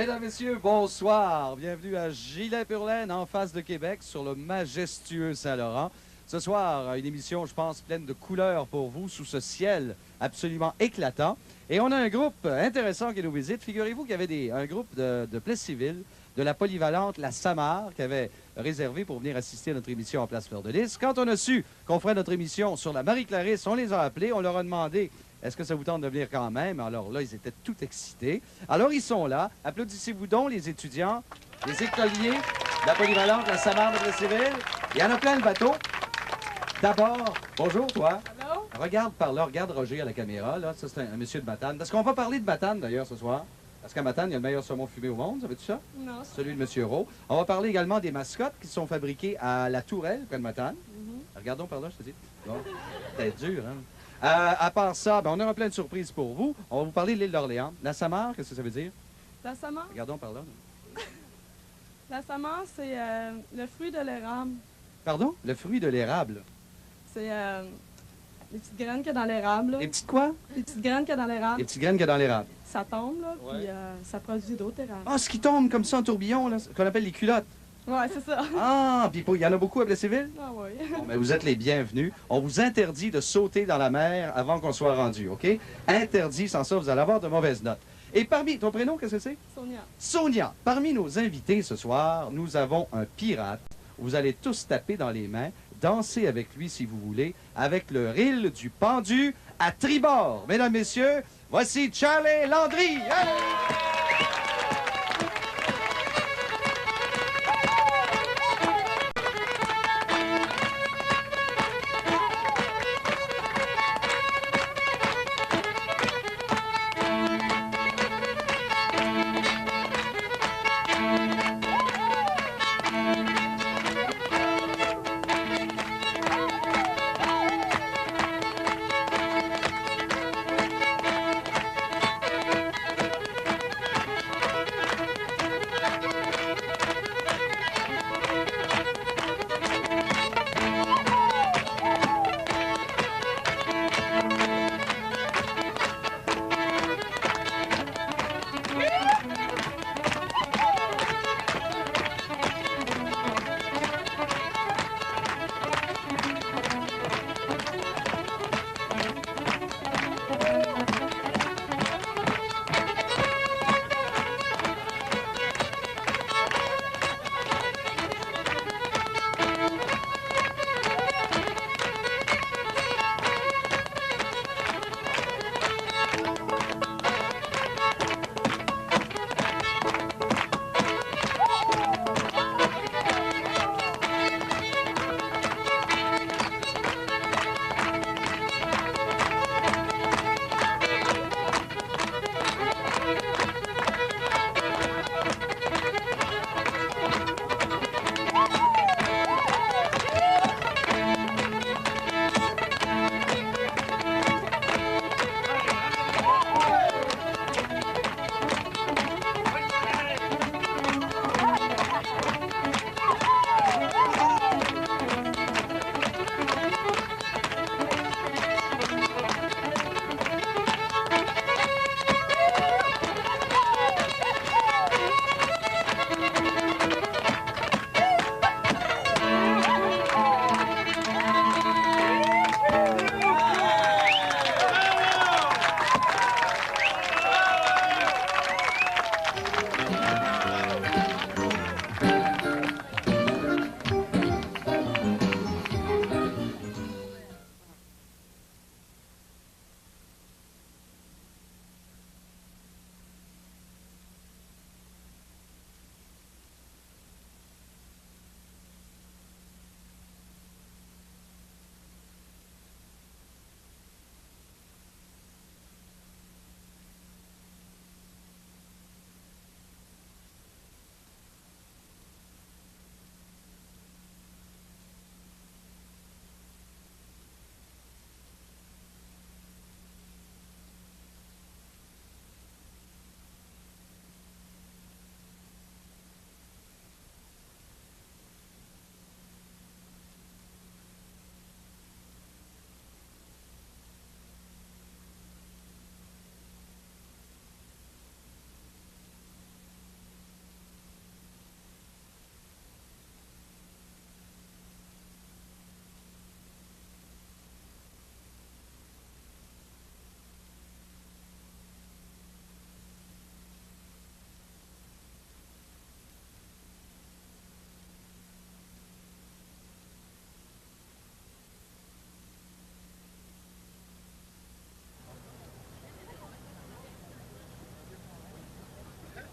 Mesdames, Messieurs, bonsoir. Bienvenue à Gilet-Purlaine, en face de Québec, sur le majestueux Saint-Laurent. Ce soir, une émission, je pense, pleine de couleurs pour vous, sous ce ciel absolument éclatant. Et on a un groupe intéressant qui nous visite. Figurez-vous qu'il y avait un groupe de Plessisville, de la polyvalente La Samar, qui avait réservé pour venir assister à notre émission en Place Fleur de Lys. Quand on a su qu'on ferait notre émission sur la Marie-Clarisse, on les a appelés, on leur a demandé est-ce que ça vous tente de venir quand même? Alors là, ils étaient tout excités. Alors, ils sont là. Applaudissez-vous donc, les étudiants, les écoliers de la polyvalente La Samar de Plessisville. Il y en a plein le bateau. D'abord, bonjour, toi. Allô? Regarde par là, regarde Roger à la caméra. Là, ça, c'est un monsieur de Matane. Parce qu'on va parler de Matane, d'ailleurs, ce soir. Parce qu'à Matane, il y a le meilleur saumon fumé au monde. Savais-tu ça? Non. Celui de monsieur Rowe. On va parler également des mascottes qui sont fabriquées à la Tourelle, près de Matane. Regardons par là, je te dis. Bon, c'est dur, hein? À part ça, ben, on aura plein de surprises pour vous. On va vous parler de l'île d'Orléans. La Samar, qu'est-ce que ça veut dire? La samar? Regardons par là. La samar, c'est le fruit de l'érable. Pardon? Le fruit de l'érable. C'est les petites graines qu'il y a dans l'érable. là. Les petites quoi? Les petites graines qu'il y a dans l'érable. Les petites graines qu'il y a dans l'érable. Ça tombe, là, Ouais. puis ça produit d'autres érables. Ah, ce qui tombe comme ça en tourbillon, là, qu'on appelle les culottes. Ouais, c'est ça. Ah, puis il y en a beaucoup à Plessisville? Ah oui. Bon, ben, vous êtes les bienvenus. On vous interdit de sauter dans la mer avant qu'on soit rendu, OK? Interdit, sans ça, vous allez avoir de mauvaises notes. Et parmi... Ton prénom, qu'est-ce que c'est? Sonia. Sonia. Parmi nos invités ce soir, nous avons un pirate. Vous allez tous taper dans les mains, danser avec lui si vous voulez, avec le reel du pendu à tribord. Mesdames, Messieurs, voici Charlie Landry. Hey!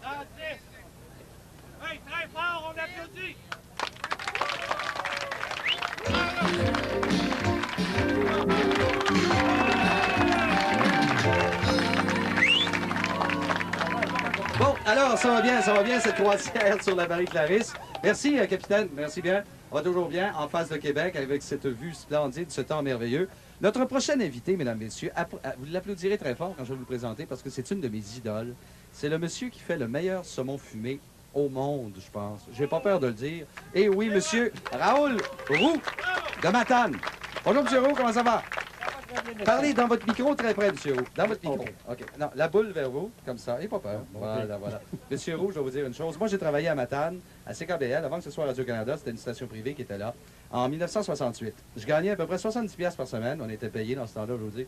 Hey, très fort, on applaudit! Bon, alors, ça va bien, cette croisière sur la Marie-Clarisse. Merci, capitaine, merci bien. On va toujours bien en face de Québec avec cette vue splendide, ce temps merveilleux. Notre prochain invité, mesdames, messieurs, vous l'applaudirez très fort quand je vais vous le présenter parce que c'est une de mes idoles. C'est le monsieur qui fait le meilleur saumon fumé au monde, je pense. J'ai pas peur de le dire. Et oui, monsieur Raoul Roux de Matane. Bonjour, monsieur Roux, comment ça va? Parlez dans votre micro très près, monsieur Roux. Dans votre micro. OK. Non, la boule vers vous, comme ça. Et pas peur. Voilà, voilà. Monsieur Roux, je vais vous dire une chose. Moi, j'ai travaillé à Matane, à CKBL, avant que ce soit Radio-Canada. C'était une station privée qui était là, en 1968. Je gagnais à peu près 70 pièces par semaine. On était payés dans ce temps-là, je vous dis.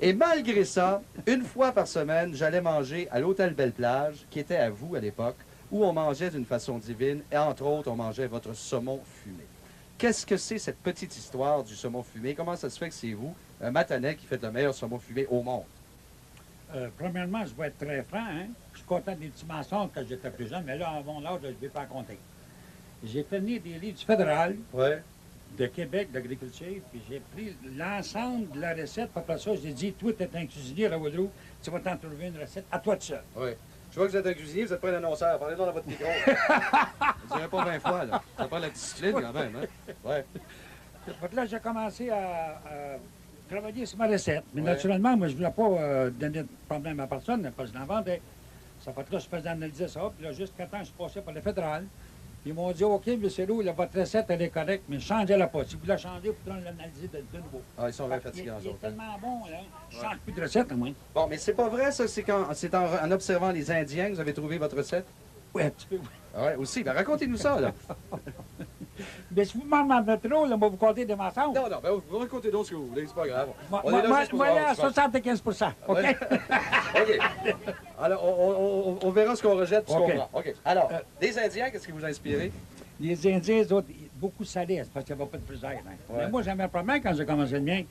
Et malgré ça, une fois par semaine, j'allais manger à l'hôtel Belle-Plage, qui était à vous à l'époque, où on mangeait d'une façon divine. Et entre autres, on mangeait votre saumon fumé. Qu'est-ce que c'est cette petite histoire du saumon fumé? Comment ça se fait que c'est vous, un Matanais, qui fait le meilleur saumon fumé au monde? Premièrement, je vais être très franc. Hein? Je suis content des petits mensonges quand j'étais plus jeune, mais là, à mon âge, je ne vais pas en compter. J'ai tenu des livres du fédéral, de Québec, d'agriculture, puis j'ai pris l'ensemble de la recette. Puis après ça, j'ai dit, toi, tu es un cuisinier, Raoul Roux, tu vas t'en trouver une recette à toi de ça. Oui. Je vois que vous êtes un cuisinier, vous n'êtes pas un annonceur. Parlez-le dans votre micro. Je dirais pas 20 fois, là. Ça prend la discipline quand même, hein? Ouais. Là, j'ai commencé à travailler sur ma recette. Mais naturellement, moi, je ne voulais pas donner de problème à personne, parce que je l'en vendais. Ça fait que là, je faisais analyser ça. Puis là, jusqu'à temps, je suis passé par le fédéral. Ils m'ont dit, OK, M. Roux, votre recette, elle est correcte, mais changez-la pas. Si vous la changez, vous prenez l'analyser de nouveau. Ah, ils sont bien fatigants, il est tellement bon, là. Je ne change plus de recette, à moi. Bon, mais c'est pas vrai, ça. C'est en observant les Indiens que vous avez trouvé votre recette? Oui, un petit peu, oui. Ah ouais, aussi. Ben, racontez-nous ça, là. Mais si vous m'en demandez trop, là, moi, vous comptez des mensonges. Non, non, ben, vous racontez donc ce que vous voulez, c'est pas grave. Moi, là, à 75 OK? OK. Alors, on verra ce qu'on rejette, ce qu'on prend. OK. Alors, des Indiens, qu'est-ce qui vous a inspiré? Les Indiens, les autres, beaucoup salés, c'est parce qu'il n'y avait pas de frigidaire. Hein. Mais moi, j'avais un problème quand j'ai commencé le mien.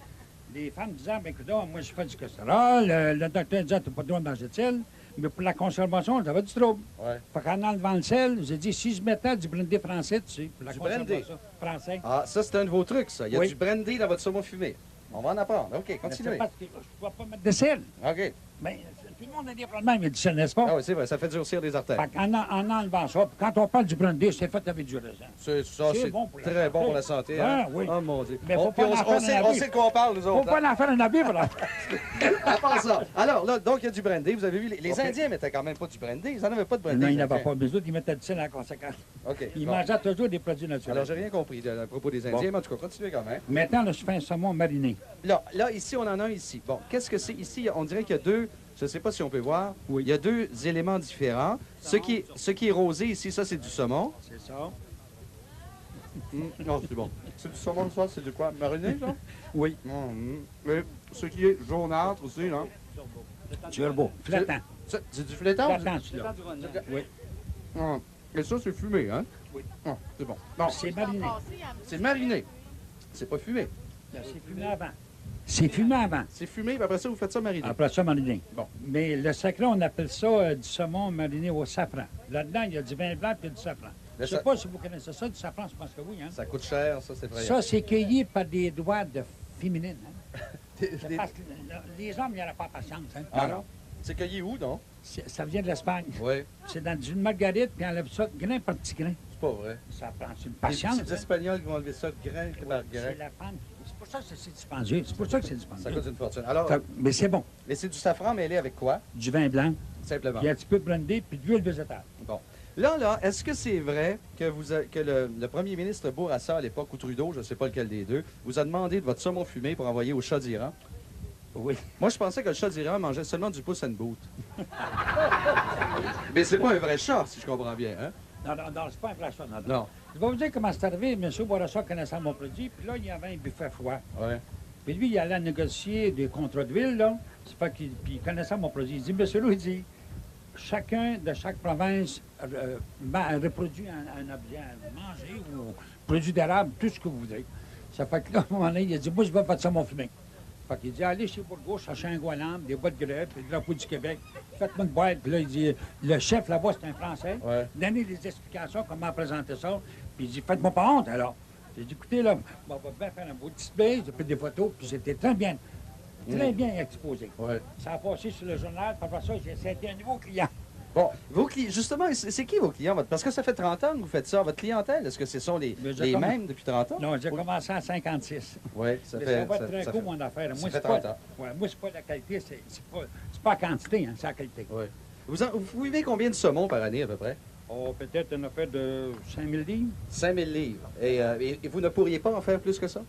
Les femmes disaient, ben écoute, moi, je fais du cholestérol. Le docteur disait, tu n'as pas le droit de manger de sel. Mais pour la conservation, j'avais du trouble. Ouais. Fait qu'en enlevant le sel, j'ai dit, si je mettais du brandy français dessus, pour la Du conservation français. Ah, ça, c'est un de vos trucs, ça. Il y a du brandy dans votre saumon fumé. On va en apprendre. OK, continuez. Parce que je ne peux pas mettre de sel. OK. Mais tout le monde a des problèmes avec du sel, n'est-ce pas? Ah oui, c'est vrai, ça fait durcir les artères. Fait qu'en enlevant ça, puis quand on parle du brandy, c'est fait avec du raisin. C'est bon pour la très santé. bon pour la santé. Hein? Ah, oui. Oh mon Dieu. Mais faut pas en faire on sait de quoi on parle, nous Faut autres. pas en faire un habit, voilà. À part ça. Alors, là, donc, il y a du brandy. Vous avez vu, les Indiens mettaient quand même pas du brandy. Ils n'en avaient pas de brandy. Non, il n'y les avait Indiens. pas. Mais eux autres, ils mettaient du sel en conséquence. OK. Ils bon. mangeaient toujours des produits naturels. Alors, j'ai rien compris à propos des Indiens, mais en tout cas, continuez quand même. Maintenant, là, je fais un saumon mariné. Là, ici, on en a un ici. Bon, qu'est-ce que c'est? Ici, on dirait qu'il y a deux, je ne sais pas si on peut voir, il y a deux éléments différents. Ce qui est rosé ici, ça, c'est du saumon. C'est ça. Non, c'est bon. C'est du saumon, ça? C'est du quoi? Mariné, ça? Oui. Et ce qui est jaunâtre aussi, là. Turbo. Flottant. C'est du flétan? Flottant, celui-là. Oui. Ah, et ça, c'est fumé, hein? Oui. Ah, c'est bon. Bon, C'est mariné. c'est mariné. C'est pas fumé. C'est fumé avant. C'est fumé avant. C'est fumé, puis après ça, vous faites ça mariner. Après ça, mariné. Bon. Mais le secret, on appelle ça du saumon mariné au safran. Là-dedans, il y a du vin blanc et du safran. Je ne sais pas si vous connaissez ça, du safran, je pense que oui. Hein? Ça coûte cher, ça, c'est vrai. Ça, c'est cueilli par des doigts de féminines. Hein? Des- Parce que les hommes, il n'y en a pas patience. Hein? Ah non? C'est cueilli où, non? Ça vient de l'Espagne. Oui. C'est dans une marguerite, puis on enlève ça grain par petit grain. C'est pas vrai. Ça prend une Les patience. petits hein. Espagnols qui vont enlever ça grain par C'est grain. la femme. C'est pour ça que c'est dispendieux. C'est pour ça que c'est dispendieux. Ça coûte une fortune. Alors, Mais c'est bon. mais c'est du safran mêlé avec quoi? Du vin blanc, Simplement. puis un petit peu de brandy, puis de l'huile végétale. Bon. Là, est-ce que c'est vrai que, que le premier ministre Bourassa, à l'époque, ou Trudeau, je ne sais pas lequel des deux, vous a demandé de votre saumon fumé pour envoyer au chat d'Iran? Oui. Moi, je pensais que le chat d'Iran mangeait seulement du Puss and Boot. Mais c'est pas un vrai chat, si je comprends bien, hein? Non, c'est pas un vrai chat. Non. Non. Je vais vous dire comment c'est arrivé. M. Bourassa connaissait mon produit, puis là, il y avait un buffet froid. Ouais. Puis lui, il allait négocier des contrats d'huile, là. C'est pas qu'il puis il connaissait mon produit. Il dit, monsieur Lou, il dit, chacun de chaque province reproduit un objet à manger ou produit d'érable, tout ce que vous voudrez. Ça fait que là, à un moment donné, il a dit, moi, je vais faire ça mon fumé. Fait qu'il dit, allez chez Bourgault, chercher un goalam, des boîtes de grève, puis le drapeau du Québec. Faites-moi une boîte. Puis là, il dit, le chef là-bas, c'est un Français. Ouais. Donnez des explications, comment présenter ça. Puis il dit, faites-moi pas honte, alors. J'ai dit, écoutez, là, on va bien faire un beau display, j'ai pris des photos, puis c'était très bien exposé. Ouais. Ça a passé sur le journal, puis après ça, c'était un nouveau client. Bon, vos clients, justement, c'est qui vos clients? Parce que ça fait 30 ans que vous faites ça. Votre clientèle, est-ce que ce sont les mêmes depuis 30 ans? Non, j'ai commencé en 56. Oui, ça Mais fait... ça va être très court, mon affaire. Ça fait 30 ans. Ouais, moi, c'est pas la qualité, c'est pas la quantité, hein, c'est la qualité. Oui. Vous vivez combien de saumon par année, à peu près? Oh, peut-être une affaire de 5000 livres. 5000 livres. Et vous ne pourriez pas en faire plus que ça?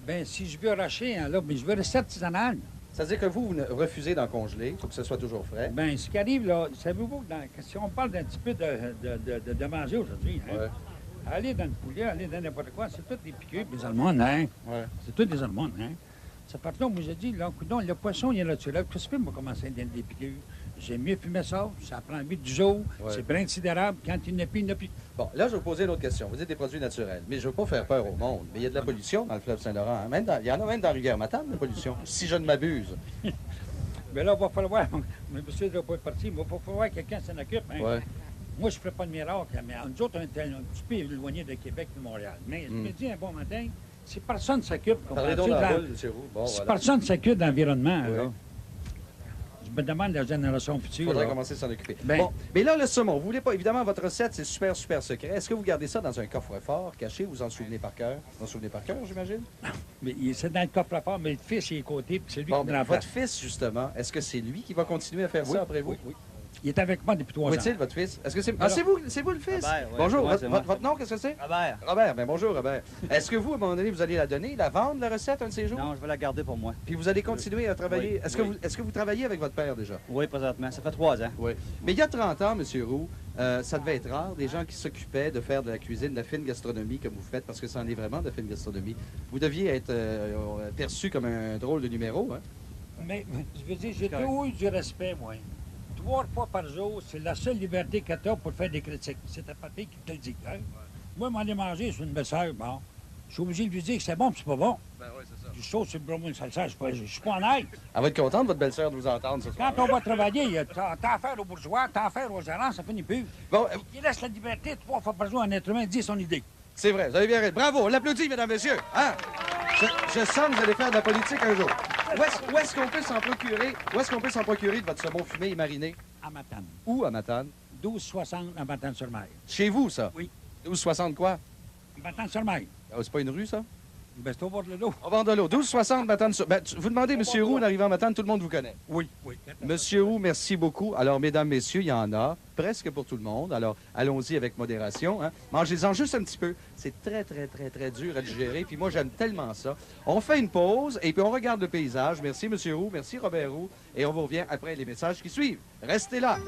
Bien, si je veux arracher, hein, là, mais je veux rester artisanal. C'est-à-dire que vous refusez d'en congeler, il faut que ce soit toujours frais. Bien, ce qui arrive, là, savez-vous, si on parle d'un petit peu de manger aujourd'hui, hein, Ouais. aller dans le poulet, aller dans n'importe quoi, c'est tout des piqûres, des almondes, hein? Ouais. C'est tout des almondes, hein? Ça part là, moi, j'ai dit, là, coudonc, le poisson, il est naturel. Qu'est-ce que je fais, moi, commencer à donner des piqûres? J'aime mieux fumer ça prend vite du jour, Ouais. c'est bien sidérable. Quand il n'y plus, il n'y a plus. Bon, là, je vais vous poser une autre question. Vous dites des produits naturels, mais je ne veux pas faire peur au monde. Mais il y a de la pollution dans le fleuve Saint-Laurent. Hein? Il y en a même dans Rivière-Matane, de la pollution, si je ne m'abuse. Mais là, il va falloir, le monsieur ne va pas être parti, mais il va falloir que quelqu'un s'en occupe. Hein? Ouais. Moi, je ne ferai pas de miracle, mais nous autres, on est un petit peu éloignés de Québec et de Montréal. Mais je me dis un bon matin, si personne ne s'occupe, Parlez donc comprends-tu, dans la de boule, monsieur Roux. Bon, si voilà. personne ne s'occupe d'environnement, Oui. là, je me demande la génération Il future. faudrait là. commencer à s'en occuper. Ben- Bon, mais là, le saumon, vous voulez pas... Évidemment, votre recette, c'est super, super secret. Est-ce que vous gardez ça dans un coffre-fort caché? Vous en souvenez par cœur? Vous en souvenez par cœur, j'imagine? Mais c'est dans le coffre-fort, mais le fils, il est côté, puis c'est lui Bon, qui me mais remplace. votre fils, justement, est-ce que c'est lui qui va continuer à faire ça après vous? Oui, oui. Il est avec moi depuis 3 Où ans. est-il, votre fils? Est-ce que c'est... Ah, Alors- c'est vous le fils? Robert, oui. Bonjour, Ouais, c'est moi. votre nom, qu'est-ce que c'est? Robert. Robert, bien bonjour, Robert. Est-ce que vous, à un moment donné, vous allez la donner, la vendre, la recette, un de ces jours? Non, je vais la garder pour moi. Puis vous allez continuer à travailler. Oui, Est-ce oui. que vous travaillez avec votre père déjà? Oui, présentement. Ça fait 3 ans. Oui. Mais il y a 30 ans, M. Roux, ça devait être rare, des gens qui s'occupaient de faire de la cuisine, de la fine gastronomie comme vous faites, parce que ça en est vraiment de la fine gastronomie. Vous deviez être perçu comme un drôle de numéro, hein? Mais je veux dire, j'ai correct. toujours eu du respect, moi. 3 fois par jour, c'est la seule liberté que tu as pour faire des critiques. C'est ta papille qui te le dit. Hein? Moi, m'en ai mangé sur une belle-sœur, bon. Je suis obligé de lui dire que c'est bon puis c'est pas bon. Ben oui, c'est ça. Du sauce sur le bromo, une salsa, je suis pas en aide. Elle va être contente, votre belle-sœur, de vous entendre ce soir. Quand on va travailler, t'as affaire aux bourgeois, t'as affaire aux gérants, ça finit plus. Bon, Il laisse la liberté 3 fois par jour à un être humain de dire son idée. c'est vrai, vous avez bien raison. Bravo, on l'applaudit, mesdames, messieurs. Hein? Je sens que vous allez faire de la politique un jour. Où est-ce qu'on peut s'en procurer? Où est-ce qu'on peut s'en procurer de votre saumon fumé et mariné? À Matane. Où à Matane? 12,60 à Matane-sur-Mer. Chez vous, ça? Oui. 12,60 quoi? Matane-sur-Mer. Ah, c'est pas une rue, ça? Ben, c'est au bord de l'eau. Au bord de l'eau. 12,60 Matane sur... Ben, vous demandez M. Roux, en arrivant à Matane, tout le monde vous connaît. Oui, oui. Monsieur Roux, merci beaucoup. Alors, mesdames, messieurs, il y en a presque pour tout le monde. Alors, allons-y avec modération. Hein. Mangez-en juste un petit peu. C'est très, très, très, très dur à digérer. Puis moi, j'aime tellement ça. On fait une pause et puis on regarde le paysage. Merci, Monsieur Roux. Merci, Robert Roux. Et on vous revient après les messages qui suivent. Restez là.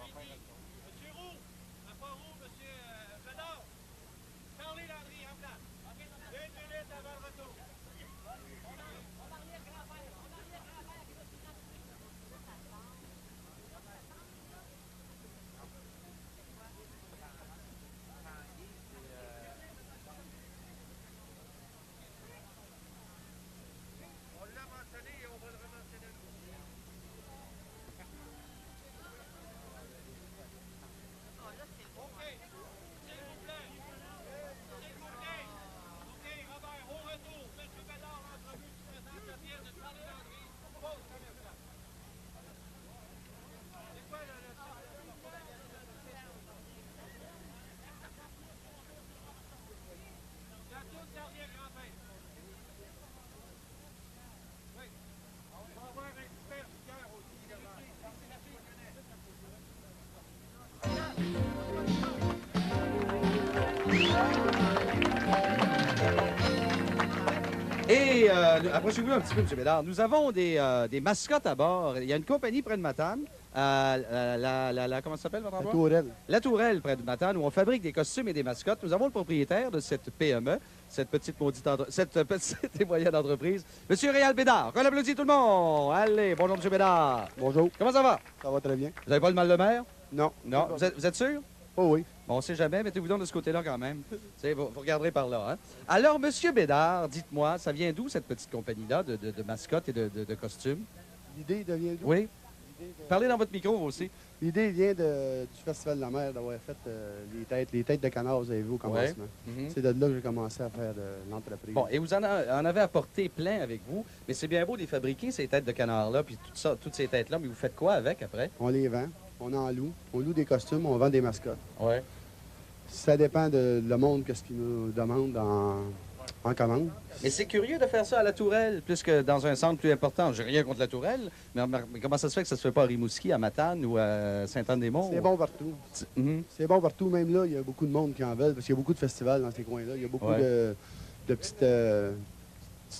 Monsieur Roux, à Port-Roux, monsieur Bedard. Charlie Landry, en place. 2 minutes avant le retour. On l'a mentionné et on va le rementionner à nouveau. OK. S'il vous plaît. S'il vous plaît. OK, Robert, au retour. Monsieur Bédard, entrevue qui présente la pièce de Charlie Landry. Pause commerciale. C'est quoi le la toute dernière grand-père. Oui. On va avoir un expert du cœur aussi, également. Et approchez-vous un petit peu, M. Bédard. Nous avons des mascottes à bord. Il y a une compagnie près de Matane. Comment ça s'appelle votre endroit? Tourelle. La Tourelle, près de Matane, où on fabrique des costumes et des mascottes. Nous avons le propriétaire de cette PME, cette petite et moyenne entreprise, M. Réal Bédard. On applaudit tout le monde. Allez, bonjour, M. Bédard. Bonjour. Comment ça va? Ça va très bien? Vous n'avez pas le mal de mer? Non. Non. Vous êtes sûr? Oh oui. Bon, on ne sait jamais. Mettez-vous donc de ce côté-là quand même. Vous regarderez par là. Hein? Alors, M. Bédard, dites-moi, ça vient d'où cette petite compagnie-là de mascottes et de costumes? L'idée vient d'où? Oui. Parlez dans votre micro aussi. L'idée vient du Festival de la mer d'avoir fait les têtes de canard, vous avez vu au commencement. Mhm. C'est de là que j'ai commencé à faire l'entreprise. Bon, et vous en avez apporté plein avec vous, mais c'est bien beau de les fabriquer, ces têtes de canard-là, puis toutes ces têtes-là, mais vous faites quoi avec après? On les vend, on en loue. On loue des costumes, on vend des mascottes. Oui. Ça dépend de le monde, qu'est-ce qu'ils nous demandent en commande. Mais c'est curieux de faire ça à la Tourelle, plus que dans un centre plus important. J'ai rien contre la Tourelle, mais comment ça se fait que ça se fait pas à Rimouski, à Matane ou à Saint-Anne-des-Monts? C'est bon partout. Mhm. C'est bon partout, même là, il y a beaucoup de monde qui en veulent, parce qu'il y a beaucoup de festivals dans ces coins-là. Il y a beaucoup de petites...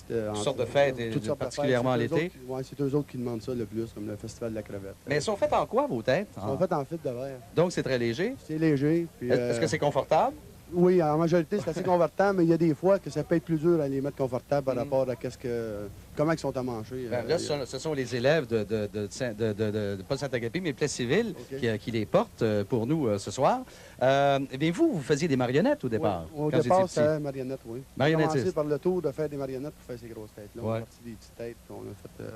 Toutes sortes de fêtes, et particulièrement l'été. Oui, c'est eux autres qui demandent ça le plus, comme le Festival de la crevette. Mais elles sont faites en quoi, vos têtes? Ils sont faites en fibre de verre. Donc, c'est très léger. C'est léger. Puis, Est-ce que c'est confortable? Oui, en majorité, c'est assez confortable, mais il y a des fois que ça peut être plus dur à les mettre confortables par Mm. rapport à comment ils sont à manger. Ben, là, ce sont les élèves pas Saint-Agapi, mais Plessis-Ville qui les portent pour nous ce soir. Mais vous faisiez des marionnettes au départ, Oui, au quand vous départ, étiez petit. c'est marionnettes, oui. On a Marionnettiste. commencé par le tour de faire des marionnettes pour faire ces grosses têtes-là. On Ouais. a parti des petites têtes, puis on a fait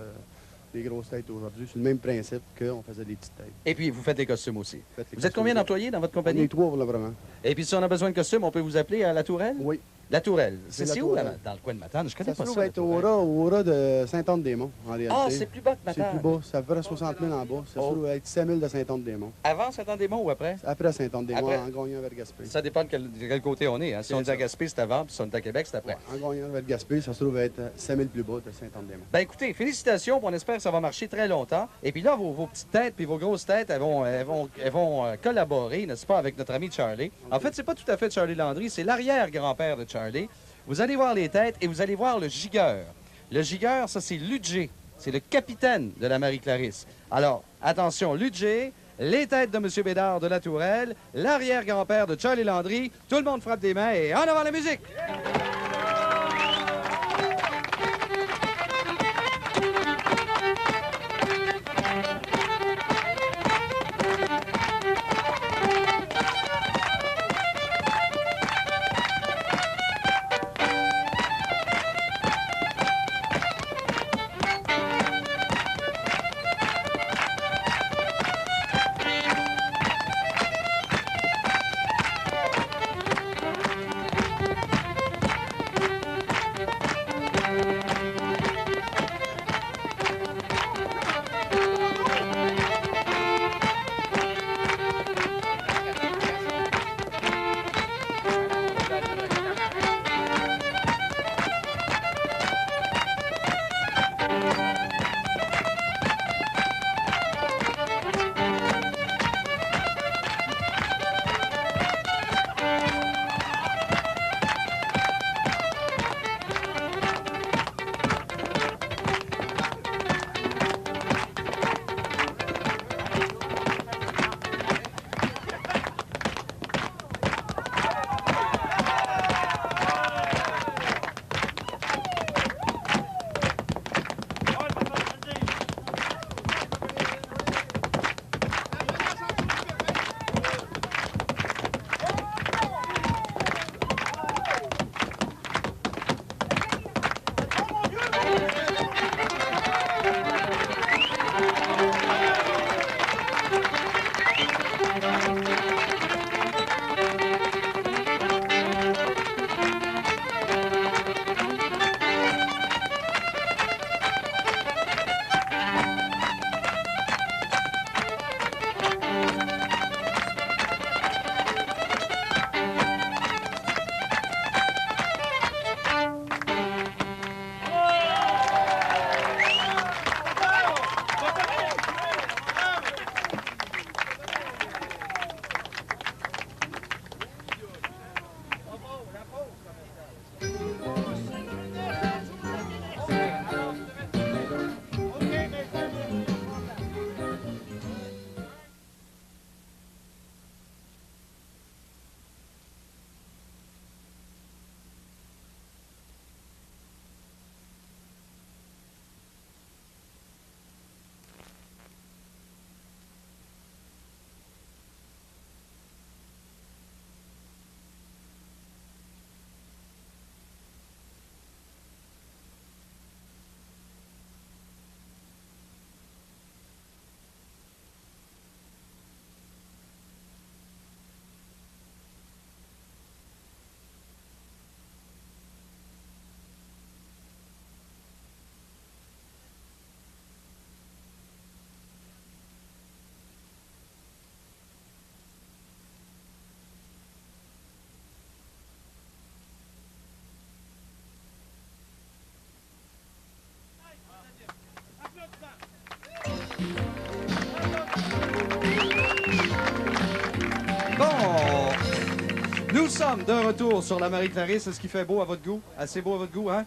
des grosses têtes aujourd'hui. C'est le même principe qu'on faisait des petites têtes. Et puis, vous faites des costumes aussi. Faites les Vous êtes combien costumes. d'employés dans votre On compagnie? est trois, voilà, vraiment. Et puis, si on a besoin de costumes, on peut vous appeler à la Tourelle? Oui. La Tourelle. C'est C'est la où, Tourelle. dans le coin de Matane? Je connais Ça pas se ça. trouve la être Tourelle. au ras de Saint-Anne-des-Monts, en réalité. Ah, c'est plus bas que C'est Matane. plus bas. Ça fait 60 000 en bas. Ça se Oh. trouve être 5 000 de Saint-Anne-des-Monts. Avant Saint-Anne-des-Monts ou après? Après Saint-Anne-des-Monts, Après. en gagnant vers Gaspé. Ça dépend de quel côté on est. Hein. Si C'est on est à ça. Gaspé, c'est avant, puis si on est à Québec, c'est après. En gagnant vers Gaspé, ça se trouve être 5 000 plus bas de Saint-Anne-des-Monts. Ben écoutez, félicitations, puis on espère que ça va marcher très longtemps. Et puis là, vos petites têtes puis vos grosses têtes, elles vont collaborer, n'est-ce pas, avec notre ami Charlie. En fait, c'est pas tout à fait Charlie Landry, c'est l'arrière-grand-père de Charlie. Vous allez voir les têtes et vous allez voir le gigueur. Le gigueur, ça, c'est Ludger. C'est le capitaine de la Marie-Clarisse. Alors, attention, Ludger, les têtes de M. Bédard de la Tourelle, l'arrière-grand-père de Charlie Landry. Tout le monde frappe des mains et en avant la musique! Nous sommes de retour sur la Marie-Clarisse. Est-ce qu'il fait beau à votre goût? Assez beau à votre goût, hein?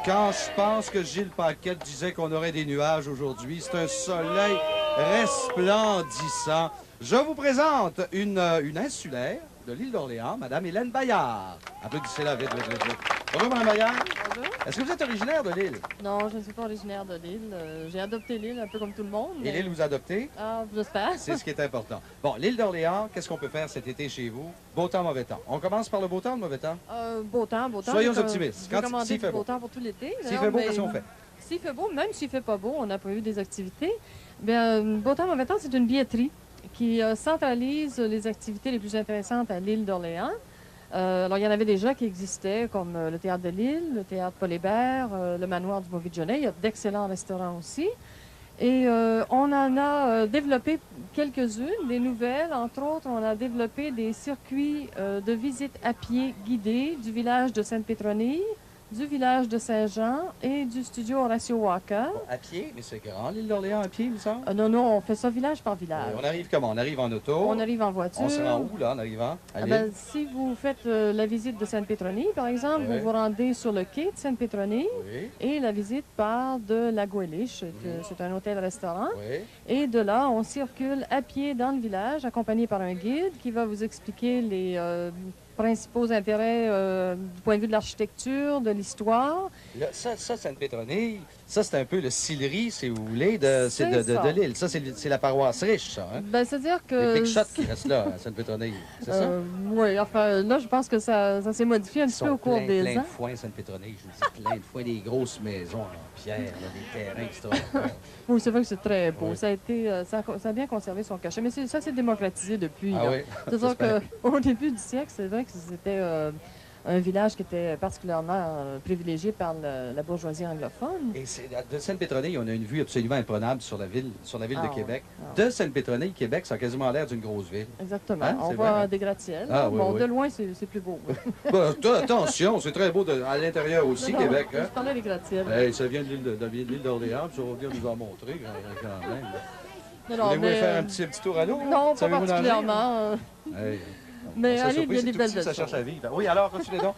Quand je pense que Gilles Paquette disait qu'on aurait des nuages aujourd'hui, c'est un soleil resplendissant. Je vous présente une insulaire de l'île d'Orléans, Madame Hélène Bayard. Applaudissez-la vite, vite, vite, vite. Bonjour, Madame Bayard. Bonjour. Est-ce que vous êtes originaire de l'île? Non, je ne suis pas originaire de l'île. J'ai adopté l'île un peu comme tout le monde. Et l'île vous a adopté? Ah, j'espère. C'est ce qui est important. Bon, l'île d'Orléans, qu'est-ce qu'on peut faire cet été chez vous? Beau temps, mauvais temps. On commence par le beau temps ou le mauvais temps? Beau temps, beau temps. Soyons J'ai optimistes. J'ai commandé s'il du fait beau beau. temps pour tout l'été. S'il fait beau, qu'est-ce qu'on fait? S'il fait beau, même s'il fait pas beau, on a prévu des activités. Bien, beau temps, mauvais temps, c'est une billetterie qui centralise les activités les plus intéressantes à l'île d'Orléans. Alors, il y en avait déjà qui existaient, comme le Théâtre de l'Île, le Théâtre Paul Hébert, le Manoir du Mauvais-de-Genêt. Il y a d'excellents restaurants aussi. Et on en a développé quelques-unes, des nouvelles. Entre autres, on a développé des circuits de visite à pied guidés du village de Sainte-Pétronille, du village de Saint-Jean et du studio Horatio Walker. À pied? Mais c'est grand, l'île d'Orléans, à pied, il me semble? Non, non, on fait ça village par village. On arrive comment? On arrive en auto? On arrive en voiture. On se rend où, là, en arrivant? À l'île? Ben, si vous faites la visite de Sainte-Pétronille, par exemple, Oui. vous vous rendez sur le quai de Sainte-Pétronille Oui, et la visite part de la Goueliche, c'est un hôtel-restaurant. oui. Et de là, on circule à pied dans le village, accompagné par un guide qui va vous expliquer les principaux intérêts du point de vue de l'architecture, de l'histoire. Là, ça Sainte-Pétronille, ça, c'est un peu le Sillery, si vous voulez, de C'est ça. de l'île. Ça, c'est la paroisse riche, ça, hein? Ben, c'est-à-dire Les que... big shots qui restent là, à Sainte-Pétronille. C'est ça? Oui, enfin, là, je pense que ça s'est modifié un Ils petit peu sont au cours plein, des plein ans. de foin, Sainte-Pétronille. Je vous dis, plein de foin, des grosses maisons en pierre, là, des terrains extraordinaires. Oui, c'est vrai que c'est très beau. Oui. Ça a été, ça a bien conservé son cachet, mais ça s'est démocratisé depuis. Ah là. oui? C'est-à-dire J'espère. qu'au début du siècle, c'est vrai que c'était un village qui était particulièrement privilégié par la bourgeoisie anglophone. Et de Sainte-Pétronille, on a une vue absolument imprenable sur la ville Ah de Québec. ouais. De Sainte-Pétronille, Québec, ça a quasiment l'air d'une grosse ville. Exactement. Hein, On c'est voit vrai, hein? des gratte-ciels. Ah, oui, bon, oui. de loin, c'est plus beau. Attention, c'est très beau à l'intérieur aussi, Non, non, Québec. Je Hein? parlais des gratte-ciels. Hey, ça vient de l'île d'Orléans, puis ça va venir nous en montrer quand même. Non, non, Voulez-vous mais, faire un petit tour à l'eau? non, pas Savez-vous nager? particulièrement. Hey, Mais on serait allez, il y surpris, a c'est des tout belles petit, ça choses. cherche à vivre. Oui, alors, continuez donc.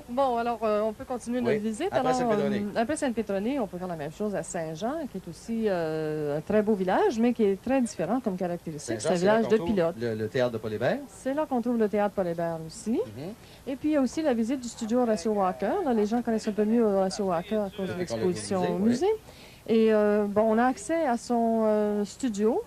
Bon, alors, on peut continuer notre Oui. visite. Après Alors, Sainte-Pétronille. après Sainte-Pétronille, on peut faire la même chose à Saint-Jean, qui est aussi un très beau village, mais qui est très différent comme caractéristique. C'est un Saint-Jean, village là de qu'on trouve pilotes. Le théâtre de Paul Hébert. C'est là qu'on trouve le théâtre Paul Hébert aussi. Mhm. Et puis, il y a aussi la visite du studio Horatio Walker. Là, les gens connaissent un peu mieux Horatio Walker à cause de l'exposition au musée. Et bon, on a accès à son studio.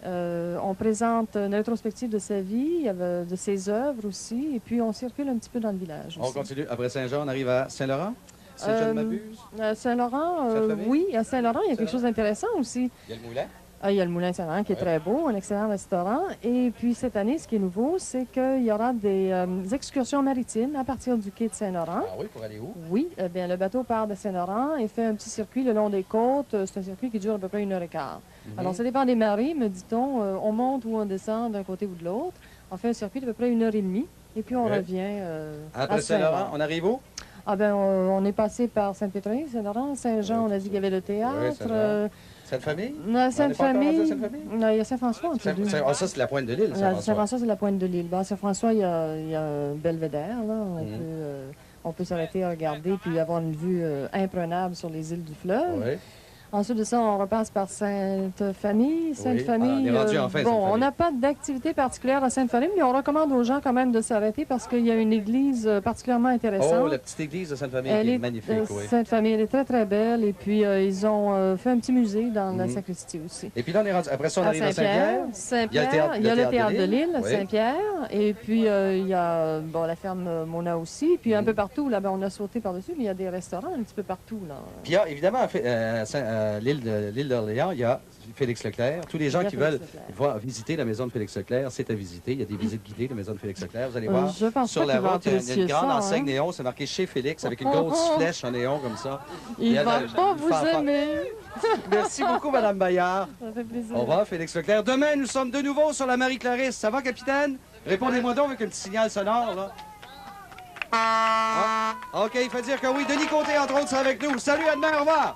On présente une rétrospective de sa vie, de ses œuvres aussi, et puis on circule un petit peu dans le village On aussi. continue. Après Saint-Jean, on arrive à Saint-Laurent. Si je ne m'abuse. À Saint-Laurent, Sainte-Famille? oui, à Saint-Laurent, il y a quelque Saint-Laurent. chose d'intéressant aussi. Il y a le moulin. Ah, il y a le Moulin Saint-Laurent qui est Ouais. très beau, un excellent restaurant. Et puis cette année, ce qui est nouveau, c'est qu'il y aura des excursions maritimes à partir du quai de Saint-Laurent. Ah oui, pour aller où? Oui, eh bien, le bateau part de Saint-Laurent et fait un petit circuit le long des côtes. C'est un circuit qui dure à peu près 1h15. Alors, ça dépend des marées, me dit-on. On monte ou on descend d'un côté ou de l'autre. On fait un circuit d'à peu près 1h30 et puis on Ok. revient Après à Saint-Laurent, Saint-Laurent. on arrive où? Ah ben, on est passé par Sainte-Pétronille, Saint-Laurent, Saint-Jean, on a dit qu'il y avait le théâtre. Oui, Saint-Jean. Sainte-Famille? Non, Sainte-Famille. rendu à Sainte-Famille? Non, il y a Saint-François en dessous de nous. Ça, c'est la pointe de l'île, Saint-François. Saint-François, c'est la pointe de l'île. Ben, Saint-François, il y a un belvédère, là. On peut s'arrêter à regarder puis avoir une vue imprenable sur les îles du fleuve. Oui. Ensuite de ça, on repasse par Sainte-Famille. Ah, Sainte-Famille, on est rendu enfin à bon, Sainte-Famille. on n'a pas d'activité particulière à Sainte-Famille, mais on recommande aux gens quand même de s'arrêter parce qu'il y a une église particulièrement intéressante. Oh, la petite église de Sainte-Famille Elle qui est est magnifique, oui. Sainte-Famille, elle est très, très belle. Et puis, ils ont fait un petit musée dans la sacristie aussi. Et puis là, on est rendu... Après ça, on À arrive à Saint-Pierre. Saint-Pierre, il y a le théâtre de l'île, Oui. Saint-Pierre. Et puis, il y a bon, la ferme Mona aussi. Puis, un peu partout, là, ben, on a sauté par-dessus, mais il y a des restaurants un petit peu partout, là. Puis il y a évidemment, l'île d'Orléans, il y a Félix Leclerc. Tous les gens Il y a qui Félix veulent Leclerc. voir visiter la maison de Félix Leclerc, c'est à visiter. Il y a des visites guidées de la maison de Félix Leclerc. Vous allez voir, Je pense sur pas la qu'il va route, il y a une apprécier grande ça, enseigne hein. néon. C'est marqué chez Félix avec une grosse flèche en néon comme ça. Il y a va la- pas le vous fanfare. aimer. Merci beaucoup, Madame Bayard. Ça fait plaisir. Au revoir, Félix Leclerc. Demain, nous sommes de nouveau sur la Marie-Clarisse. Ça va, capitaine? Répondez-moi donc avec un petit signal sonore, là. Ah, OK, il faut dire que oui. Denis Côté, entre autres, sera avec nous. Salut, à demain, au revoir.